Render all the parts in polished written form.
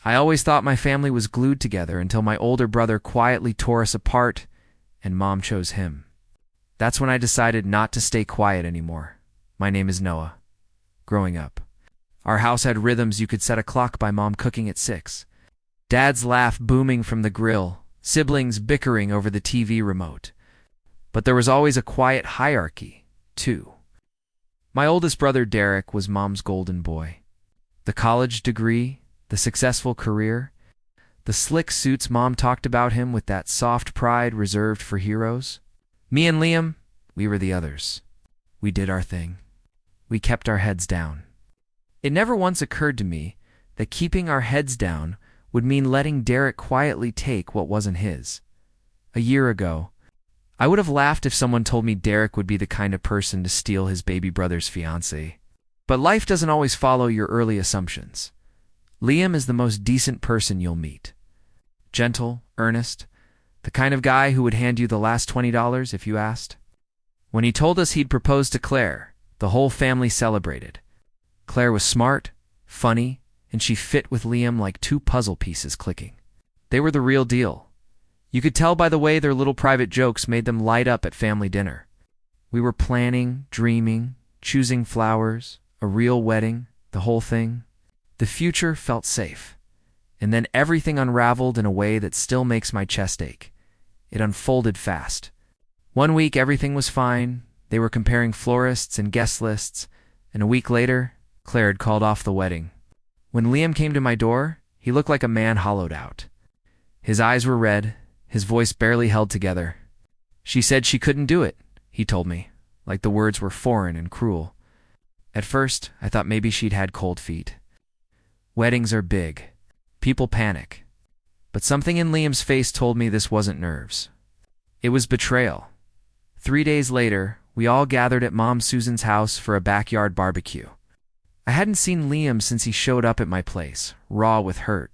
I always thought my family was glued together until my older brother quietly tore us apart and Mom chose him. That's when I decided not to stay quiet anymore. My name is Noah. Growing up, our house had rhythms you could set a clock by. Mom cooking at 6, Dad's laugh booming from the grill, siblings bickering over the TV remote. But there was always a quiet hierarchy, too. My oldest brother Derek was Mom's golden boy. The college degree, the successful career, the slick suits. Mom talked about him with that soft pride reserved for heroes. Me and Liam, we were the others. We did our thing. We kept our heads down. It never once occurred to me that keeping our heads down would mean letting Derek quietly take what wasn't his. A year ago, I would have laughed if someone told me Derek would be the kind of person to steal his baby brother's fiancée. But life doesn't always follow your early assumptions. Liam is the most decent person you'll meet. Gentle, earnest, the kind of guy who would hand you the last $20 if you asked. When he told us he'd proposed to Claire, the whole family celebrated. Claire was smart, funny, and she fit with Liam like two puzzle pieces clicking. They were the real deal. You could tell by the way their little private jokes made them light up at family dinner. We were planning, dreaming, choosing flowers, a real wedding, the whole thing. The future felt safe. And then everything unraveled in a way that still makes my chest ache. It unfolded fast. One week everything was fine. They were comparing florists and guest lists, and a week later, Claire had called off the wedding. When Liam came to my door, he looked like a man hollowed out. His eyes were red, his voice barely held together. She said she couldn't do it, he told me, like the words were foreign and cruel. At first, I thought maybe she'd had cold feet. Weddings are big. People panic. But something in Liam's face told me this wasn't nerves. It was betrayal. 3 days later, we all gathered at Mom Susan's house for a backyard barbecue. I hadn't seen Liam since he showed up at my place, raw with hurt.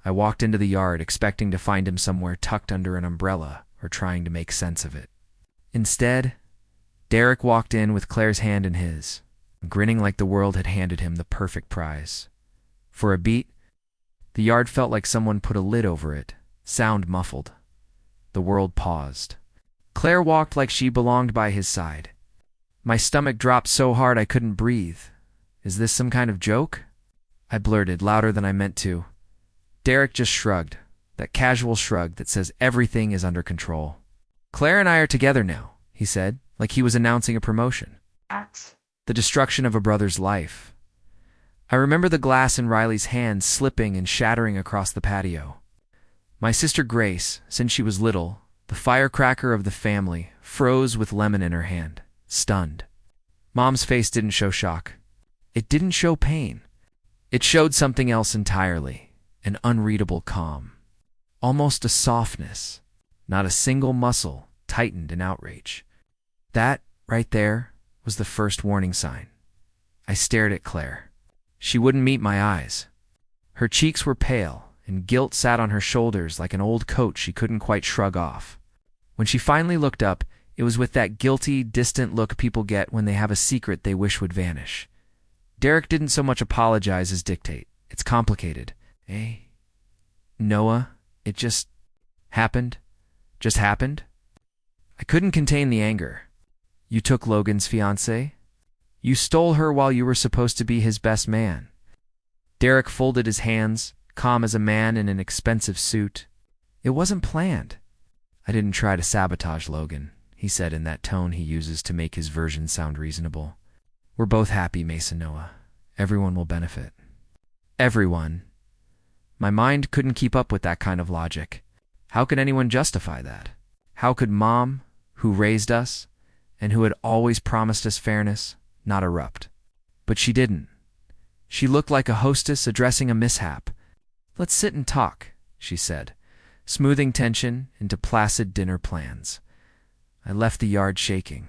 I walked into the yard expecting to find him somewhere tucked under an umbrella or trying to make sense of it. Instead, Derek walked in with Claire's hand in his, grinning like the world had handed him the perfect prize. For a beat, the yard felt like someone put a lid over it, sound muffled. The world paused. Claire walked like she belonged by his side. My stomach dropped so hard I couldn't breathe. Is this some kind of joke? I blurted, louder than I meant to. Derek just shrugged, that casual shrug that says everything is under control. Claire and I are together now, he said, like he was announcing a promotion. The destruction of a brother's life. I remember the glass in Riley's hand slipping and shattering across the patio. My sister Grace, since she was little, the firecracker of the family, froze with lemon in her hand, stunned. Mom's face didn't show shock. It didn't show pain. It showed something else entirely, an unreadable calm. Almost a softness. Not a single muscle tightened in outrage. That, right there, was the first warning sign. I stared at Claire. She wouldn't meet my eyes. Her cheeks were pale, and guilt sat on her shoulders like an old coat she couldn't quite shrug off. When she finally looked up, it was with that guilty, distant look people get when they have a secret they wish would vanish. Derek didn't so much apologize as dictate. It's complicated. Eh? Noah, it just happened? Just happened? I couldn't contain the anger. You took Logan's fiancée? You stole her while you were supposed to be his best man. Derek folded his hands, calm as a man in an expensive suit. It wasn't planned. I didn't try to sabotage Logan, he said in that tone he uses to make his version sound reasonable. We're both happy, Mason Noah. Everyone will benefit. Everyone. My mind couldn't keep up with that kind of logic. How could anyone justify that? How could Mom, who raised us, and who had always promised us fairness, not erupt? But she didn't. She looked like a hostess addressing a mishap. Let's sit and talk, she said, smoothing tension into placid dinner plans. I left the yard shaking.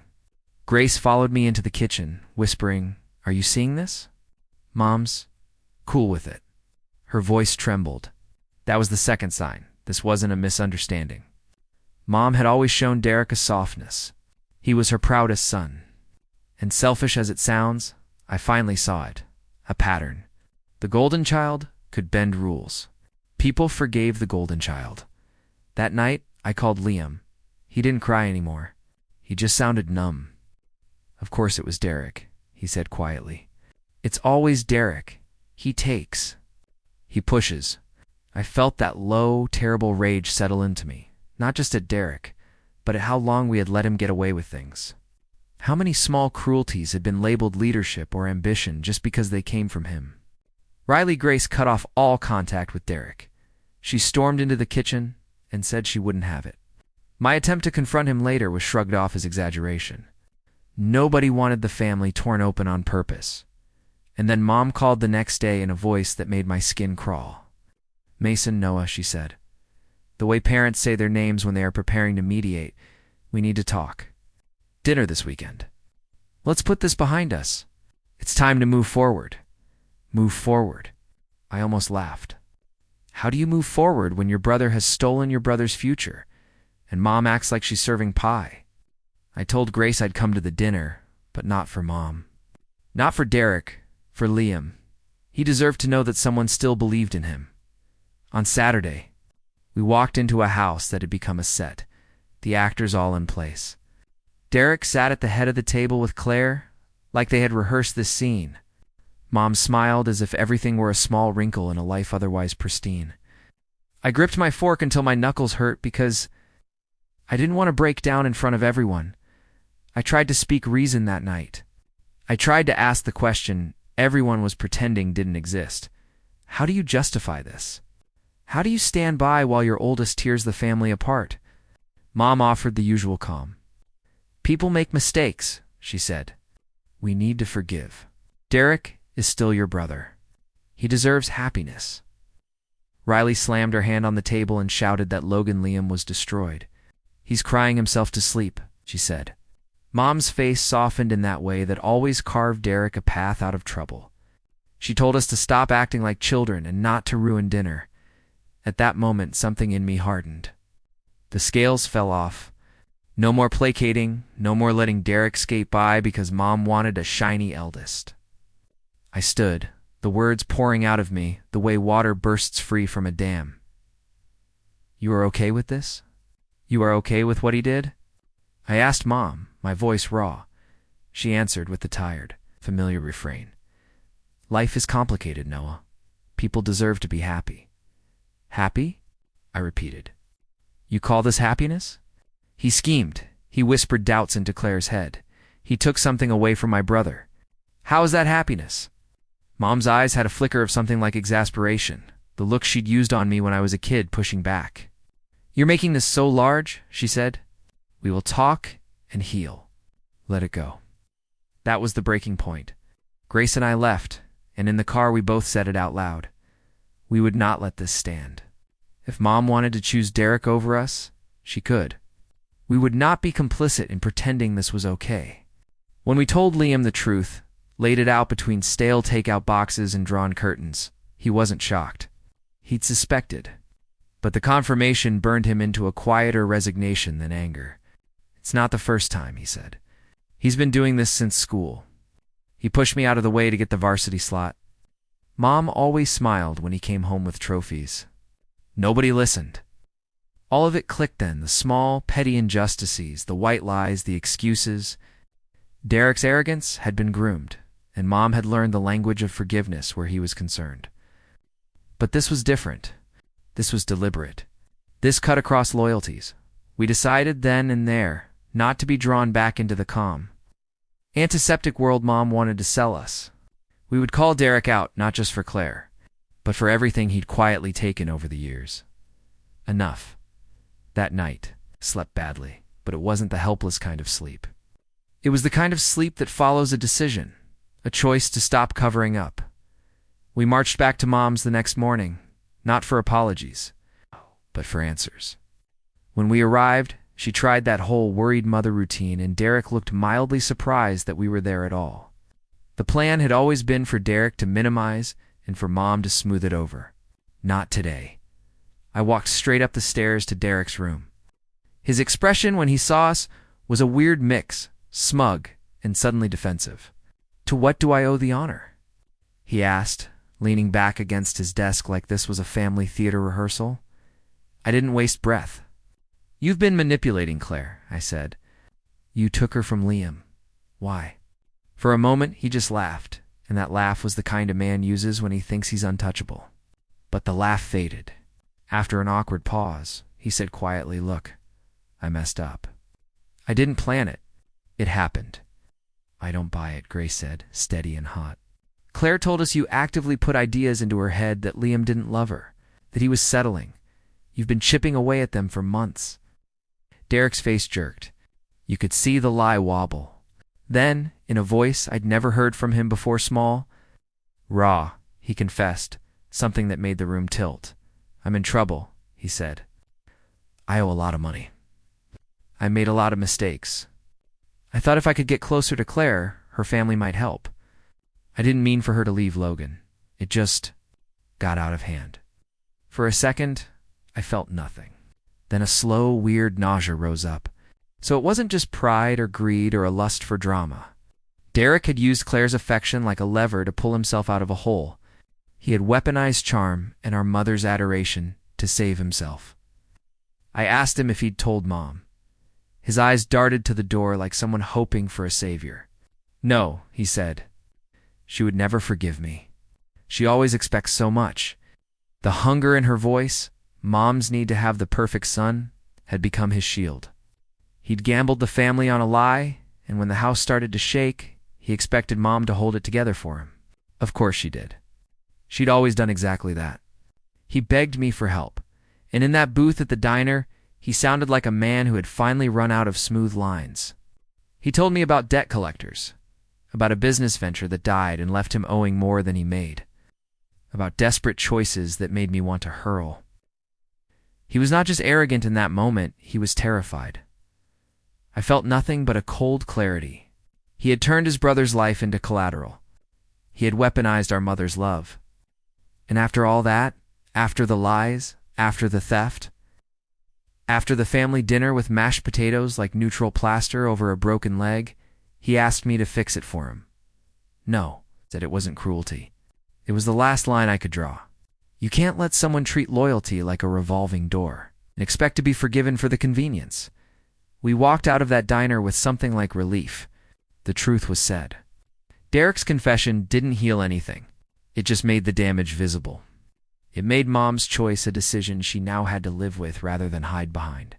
Grace followed me into the kitchen, whispering, "Are you seeing this?" Mom's cool with it. Her voice trembled. That was the second sign. This wasn't a misunderstanding. Mom had always shown Derek a softness. He was her proudest son. And selfish as it sounds, I finally saw it. A pattern. The golden child could bend rules. People forgave the golden child. That night, I called Liam. He didn't cry anymore. He just sounded numb. Of course it was Derek, he said quietly. It's always Derek. He takes. He pushes. I felt that low, terrible rage settle into me, not just at Derek, but at how long we had let him get away with things. How many small cruelties had been labeled leadership or ambition just because they came from him? Riley Grace cut off all contact with Derek. She stormed into the kitchen and said she wouldn't have it. My attempt to confront him later was shrugged off as exaggeration. Nobody wanted the family torn open on purpose. And then Mom called the next day in a voice that made my skin crawl. Mason, Noah, she said. The way parents say their names when they are preparing to mediate, we need to talk. Dinner this weekend. Let's put this behind us. It's time to move forward. Move forward. I almost laughed. How do you move forward when your brother has stolen your brother's future, and Mom acts like she's serving pie? I told Grace I'd come to the dinner, but not for Mom. Not for Derek, for Liam. He deserved to know that someone still believed in him. On Saturday, we walked into a house that had become a set, the actors all in place. Derek sat at the head of the table with Claire, like they had rehearsed this scene. Mom smiled as if everything were a small wrinkle in a life otherwise pristine. I gripped my fork until my knuckles hurt because I didn't want to break down in front of everyone. I tried to speak reason that night. I tried to ask the question everyone was pretending didn't exist. How do you justify this? How do you stand by while your oldest tears the family apart? Mom offered the usual calm. People make mistakes, she said. We need to forgive. Derek is still your brother. He deserves happiness. Riley slammed her hand on the table and shouted that Logan Liam was destroyed. He's crying himself to sleep, she said. Mom's face softened in that way that always carved Derek a path out of trouble. She told us to stop acting like children and not to ruin dinner. At that moment, something in me hardened. The scales fell off. No more placating, no more letting Derek skate by because Mom wanted a shiny eldest. I stood, the words pouring out of me the way water bursts free from a dam. You are okay with this? You are okay with what he did? I asked Mom, my voice raw. She answered with the tired, familiar refrain. Life is complicated, Noah. People deserve to be happy. Happy? I repeated. You call this happiness? He schemed. He whispered doubts into Claire's head. He took something away from my brother. How is that happiness? Mom's eyes had a flicker of something like exasperation, the look she'd used on me when I was a kid pushing back. You're making this so large, she said. We will talk and heal. Let it go. That was the breaking point. Grace and I left, and in the car we both said it out loud. We would not let this stand. If Mom wanted to choose Derek over us, she could. We would not be complicit in pretending this was okay. When we told Liam the truth, laid it out between stale takeout boxes and drawn curtains, he wasn't shocked. He'd suspected. But the confirmation burned him into a quieter resignation than anger. It's not the first time, he said. He's been doing this since school. He pushed me out of the way to get the varsity slot. Mom always smiled when he came home with trophies. Nobody listened. All of it clicked then, the small, petty injustices, the white lies, the excuses. Derek's arrogance had been groomed, and Mom had learned the language of forgiveness where he was concerned. But this was different. This was deliberate. This cut across loyalties. We decided then and there not to be drawn back into the calm, antiseptic world Mom wanted to sell us. We would call Derek out, not just for Claire, but for everything he'd quietly taken over the years. Enough. That night, slept badly, but it wasn't the helpless kind of sleep. It was the kind of sleep that follows a decision, a choice to stop covering up. We marched back to Mom's the next morning, not for apologies, but for answers. When we arrived, she tried that whole worried mother routine, and Derek looked mildly surprised that we were there at all. The plan had always been for Derek to minimize and for Mom to smooth it over. Not today. I walked straight up the stairs to Derek's room. His expression when he saw us was a weird mix, smug and suddenly defensive. To what do I owe the honor? He asked, leaning back against his desk like this was a family theater rehearsal. I didn't waste breath. "You've been manipulating Claire," I said. "You took her from Liam. Why?" For a moment, he just laughed, and that laugh was the kind a man uses when he thinks he's untouchable. But the laugh faded. After an awkward pause, he said quietly, "Look, I messed up. I didn't plan it. It happened." "I don't buy it," Grace said, steady and hot. "Claire told us you actively put ideas into her head that Liam didn't love her, that he was settling. You've been chipping away at them for months." Derek's face jerked. You could see the lie wobble. Then, in a voice I'd never heard from him before, small, raw, he confessed, something that made the room tilt. "I'm in trouble," he said. "I owe a lot of money. I made a lot of mistakes. I thought if I could get closer to Claire, her family might help. I didn't mean for her to leave Logan. It just got out of hand." For a second, I felt nothing. Then a slow, weird nausea rose up. So it wasn't just pride or greed or a lust for drama. Derek had used Claire's affection like a lever to pull himself out of a hole. He had weaponized charm and our mother's adoration to save himself. I asked him if he'd told Mom. His eyes darted to the door like someone hoping for a savior. "No," he said. "She would never forgive me. She always expects so much." The hunger in her voice, Mom's need to have the perfect son, had become his shield. He'd gambled the family on a lie, and when the house started to shake, he expected Mom to hold it together for him. Of course she did. She'd always done exactly that. He begged me for help, and in that booth at the diner, he sounded like a man who had finally run out of smooth lines. He told me about debt collectors, about a business venture that died and left him owing more than he made, about desperate choices that made me want to hurl. He was not just arrogant in that moment, he was terrified. I felt nothing but a cold clarity. He had turned his brother's life into collateral. He had weaponized our mother's love. And after all that, after the lies, after the theft, after the family dinner with mashed potatoes like neutral plaster over a broken leg, he asked me to fix it for him. No, said it wasn't cruelty. It was the last line I could draw. You can't let someone treat loyalty like a revolving door and expect to be forgiven for the convenience. We walked out of that diner with something like relief. The truth was said. Derek's confession didn't heal anything. It just made the damage visible. It made Mom's choice a decision she now had to live with rather than hide behind.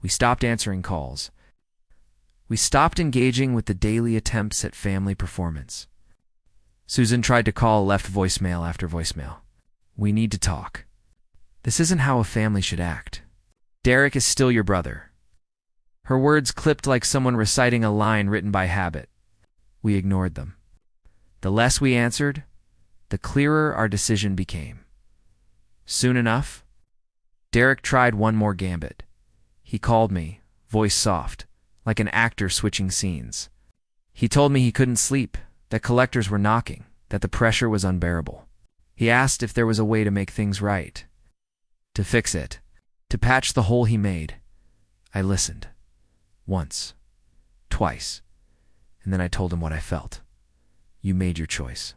We stopped answering calls. We stopped engaging with the daily attempts at family performance. Susan tried to call, left voicemail after voicemail. "We need to talk. This isn't how a family should act. Derek is still your brother." Her words clipped like someone reciting a line written by habit. We ignored them. The less we answered, the clearer our decision became. Soon enough, Derek tried one more gambit. He called me, voice soft, like an actor switching scenes. He told me he couldn't sleep, that collectors were knocking, that the pressure was unbearable. He asked if there was a way to make things right, to fix it, to patch the hole he made. I listened. Once, twice, and then I told him what I felt. You made your choice.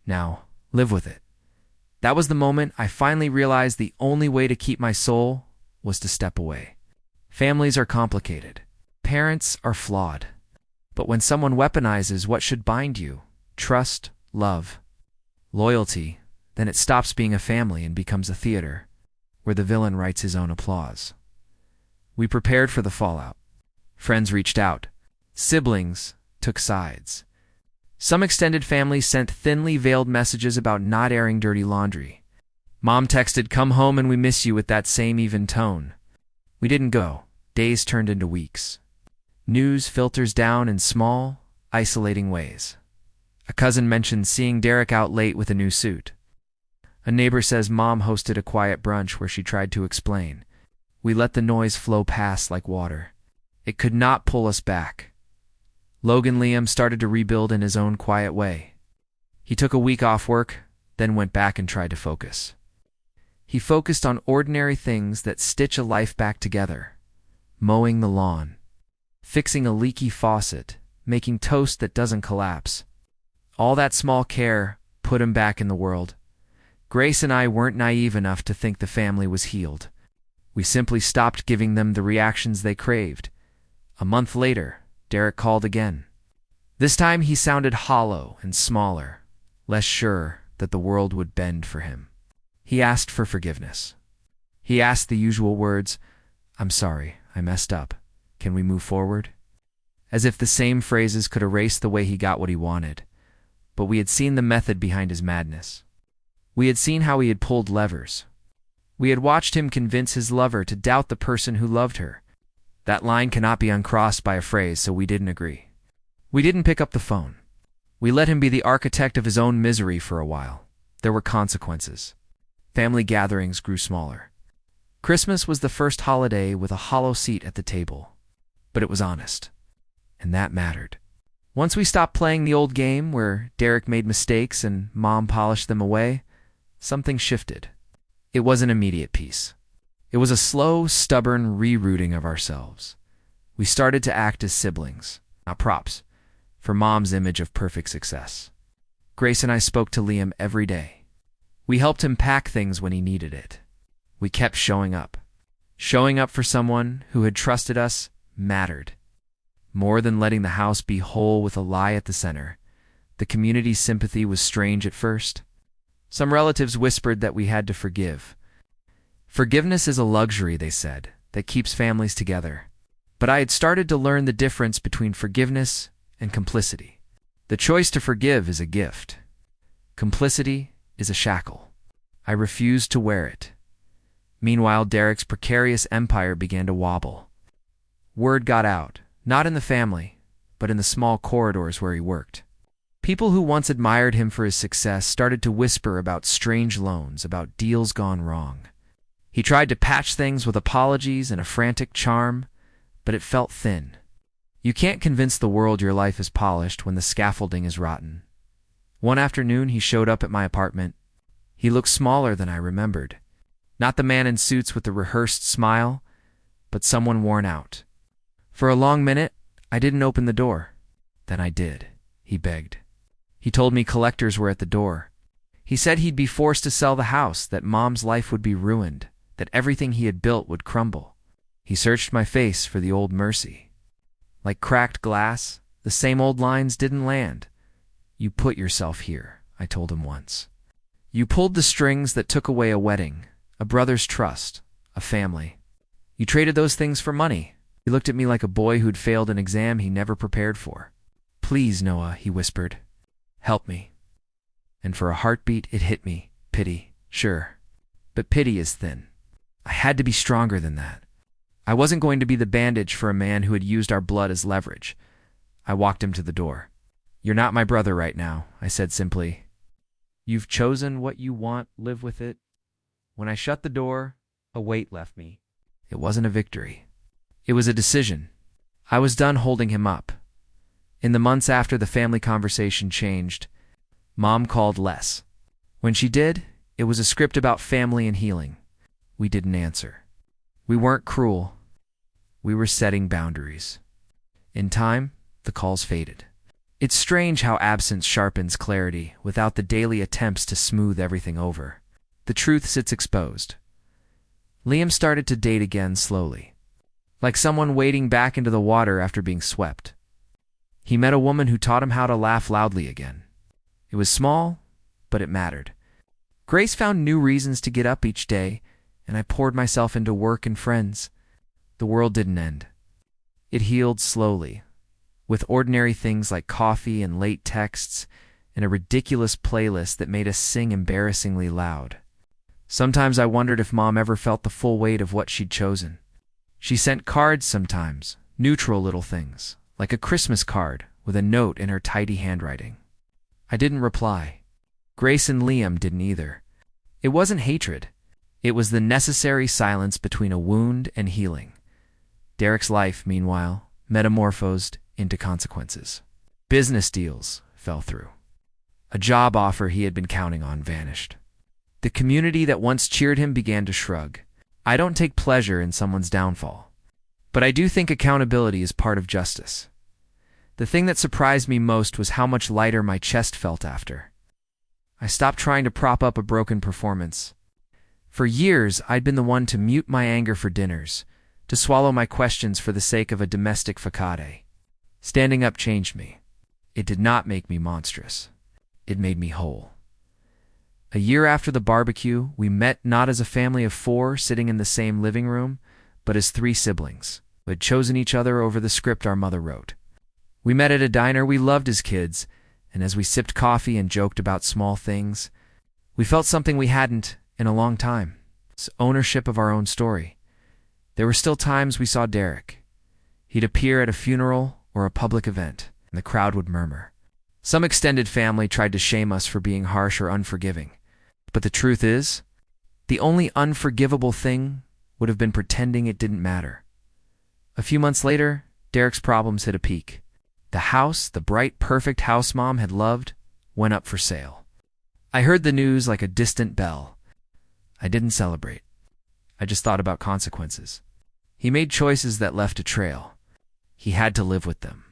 Now, live with it. That was the moment I finally realized the only way to keep my soul was to step away. Families are complicated. Parents are flawed. But when someone weaponizes what should bind you, trust, love, loyalty, then it stops being a family and becomes a theater, where the villain writes his own applause. We prepared for the fallout. Friends reached out. Siblings took sides. Some extended families sent thinly veiled messages about not airing dirty laundry. Mom texted, "Come home and we miss you," with that same even tone. We didn't go. Days turned into weeks. News filters down in small, isolating ways. A cousin mentioned seeing Derek out late with a new suit. A neighbor says Mom hosted a quiet brunch where she tried to explain. We let the noise flow past like water. It could not pull us back. Logan Liam started to rebuild in his own quiet way. He took a week off work, then went back and tried to focus. He focused on ordinary things that stitch a life back together. Mowing the lawn, fixing a leaky faucet, making toast that doesn't collapse. All that small care put him back in the world. Grace and I weren't naive enough to think the family was healed. We simply stopped giving them the reactions they craved. A month later, Derek called again. This time he sounded hollow and smaller, less sure that the world would bend for him. He asked for forgiveness. He asked the usual words, "I'm sorry, I messed up. Can we move forward?" As if the same phrases could erase the way he got what he wanted. But we had seen the method behind his madness. We had seen how he had pulled levers. We had watched him convince his lover to doubt the person who loved her. That line cannot be uncrossed by a phrase, so we didn't agree. We didn't pick up the phone. We let him be the architect of his own misery for a while. There were consequences. Family gatherings grew smaller. Christmas was the first holiday with a hollow seat at the table. But it was honest. And that mattered. Once we stopped playing the old game where Derek made mistakes and Mom polished them away, something shifted. It wasn't immediate peace. It was a slow, stubborn rerouting of ourselves. We started to act as siblings, not props, for Mom's image of perfect success. Grace and I spoke to Liam every day. We helped him pack things when he needed it. We kept showing up. Showing up for someone who had trusted us mattered. More than letting the house be whole with a lie at the center. The community's sympathy was strange at first. Some relatives whispered that we had to forgive. Forgiveness is a luxury, they said, that keeps families together. But I had started to learn the difference between forgiveness and complicity. The choice to forgive is a gift. Complicity is a shackle. I refused to wear it. Meanwhile, Derek's precarious empire began to wobble. Word got out, not in the family, but in the small corridors where he worked. People who once admired him for his success started to whisper about strange loans, about deals gone wrong. He tried to patch things with apologies and a frantic charm, but it felt thin. You can't convince the world your life is polished when the scaffolding is rotten. One afternoon, he showed up at my apartment. He looked smaller than I remembered. Not the man in suits with the rehearsed smile, but someone worn out. For a long minute, I didn't open the door. Then I did. He begged. He told me collectors were at the door. He said he'd be forced to sell the house, that Mom's life would be ruined, that everything he had built would crumble. He searched my face for the old mercy. Like cracked glass, the same old lines didn't land. "You put yourself here," I told him once. "You pulled the strings that took away a wedding, a brother's trust, a family. You traded those things for money." He looked at me like a boy who'd failed an exam he never prepared for. "Please, Noah," he whispered. "Help me." And for a heartbeat, it hit me. Pity, sure. But pity is thin. I had to be stronger than that. I wasn't going to be the bandage for a man who had used our blood as leverage. I walked him to the door. "You're not my brother right now," I said simply. "You've chosen what you want, live with it." When I shut the door, a weight left me. It wasn't a victory. It was a decision. I was done holding him up. In the months after the family conversation changed, Mom called less. When she did, it was a script about family and healing. We didn't answer. We weren't cruel. We were setting boundaries. In time, the calls faded. It's strange how absence sharpens clarity without the daily attempts to smooth everything over. The truth sits exposed. Liam started to date again slowly, like someone wading back into the water after being swept. He met a woman who taught him how to laugh loudly again. It was small, but it mattered. Grace found new reasons to get up each day, and I poured myself into work and friends. The world didn't end. It healed slowly, with ordinary things like coffee and late texts and a ridiculous playlist that made us sing embarrassingly loud. Sometimes I wondered if Mom ever felt the full weight of what she'd chosen. She sent cards sometimes, neutral little things, like a Christmas card with a note in her tidy handwriting. I didn't reply. Grace and Liam didn't either. It wasn't hatred. It was the necessary silence between a wound and healing. Derek's life, meanwhile, metamorphosed into consequences. Business deals fell through. A job offer he had been counting on vanished. The community that once cheered him began to shrug. I don't take pleasure in someone's downfall, but I do think accountability is part of justice. The thing that surprised me most was how much lighter my chest felt after. I stopped trying to prop up a broken performance. For years, I'd been the one to mute my anger for dinners, to swallow my questions for the sake of a domestic facade. Standing up changed me. It did not make me monstrous. It made me whole. A year after the barbecue, we met not as a family of 4 sitting in the same living room, but as 3 siblings who had chosen each other over the script our mother wrote. We met at a diner we loved as kids, and as we sipped coffee and joked about small things, we felt something we hadn't in a long time. It's ownership of our own story. There were still times we saw Derek. He'd appear at a funeral or a public event, and the crowd would murmur. Some extended family tried to shame us for being harsh or unforgiving. But the truth is, the only unforgivable thing would have been pretending it didn't matter. A few months later, Derek's problems hit a peak. The house the bright, perfect house mom had loved went up for sale. I heard the news like a distant bell. I didn't celebrate. I just thought about consequences. He made choices that left a trail. He had to live with them.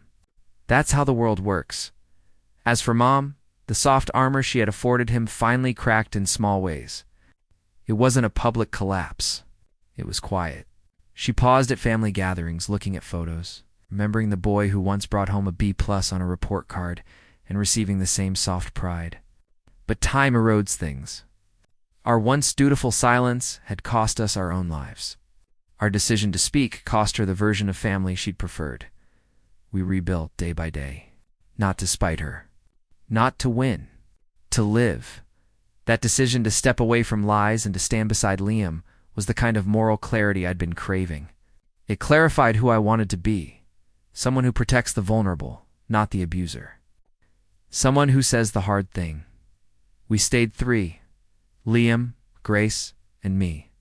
That's how the world works. As for Mom, the soft armor she had afforded him finally cracked in small ways. It wasn't a public collapse. It was quiet. She paused at family gatherings, looking at photos, remembering the boy who once brought home a B+ on a report card and receiving the same soft pride. But time erodes things. Our once dutiful silence had cost us our own lives. Our decision to speak cost her the version of family she'd preferred. We rebuilt day by day, not to spite her. Not to win, to live. That decision to step away from lies and to stand beside Liam was the kind of moral clarity I'd been craving. It clarified who I wanted to be, someone who protects the vulnerable, not the abuser. Someone who says the hard thing. We stayed 3, Liam, Grace, and me.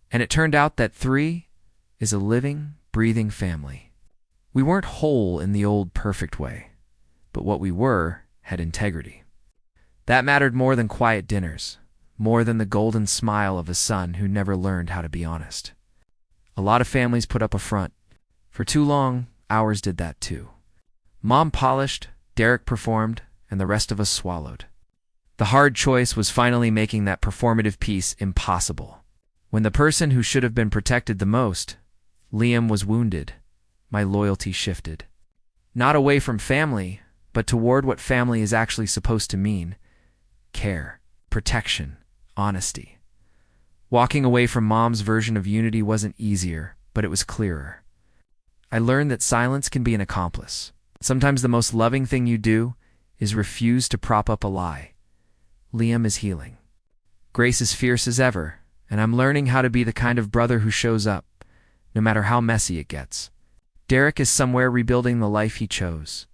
And it turned out that 3 is a living, breathing family. We weren't whole in the old perfect way, but what we were had integrity. That mattered more than quiet dinners, more than the golden smile of a son who never learned how to be honest. A lot of families put up a front. For too long, ours did that too. Mom polished, Derek performed, and the rest of us swallowed. The hard choice was finally making that performative piece impossible. When the person who should have been protected the most, Liam, was wounded, my loyalty shifted. Not away from family, but toward what family is actually supposed to mean: care, protection, honesty. Walking away from Mom's version of unity wasn't easier, but it was clearer. I learned that silence can be an accomplice. Sometimes the most loving thing you do is refuse to prop up a lie. Liam is healing. Grace is fierce as ever, and I'm learning how to be the kind of brother who shows up, no matter how messy it gets. Derek is somewhere rebuilding the life he chose.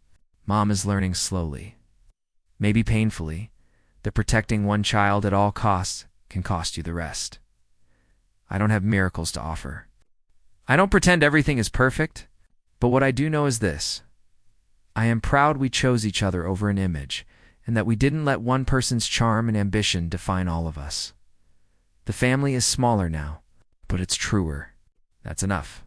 Mom is learning slowly, maybe painfully, that protecting one child at all costs can cost you the rest. I don't have miracles to offer. I don't pretend everything is perfect, but what I do know is this. I am proud we chose each other over an image, and that we didn't let one person's charm and ambition define all of us. The family is smaller now, but it's truer. That's enough.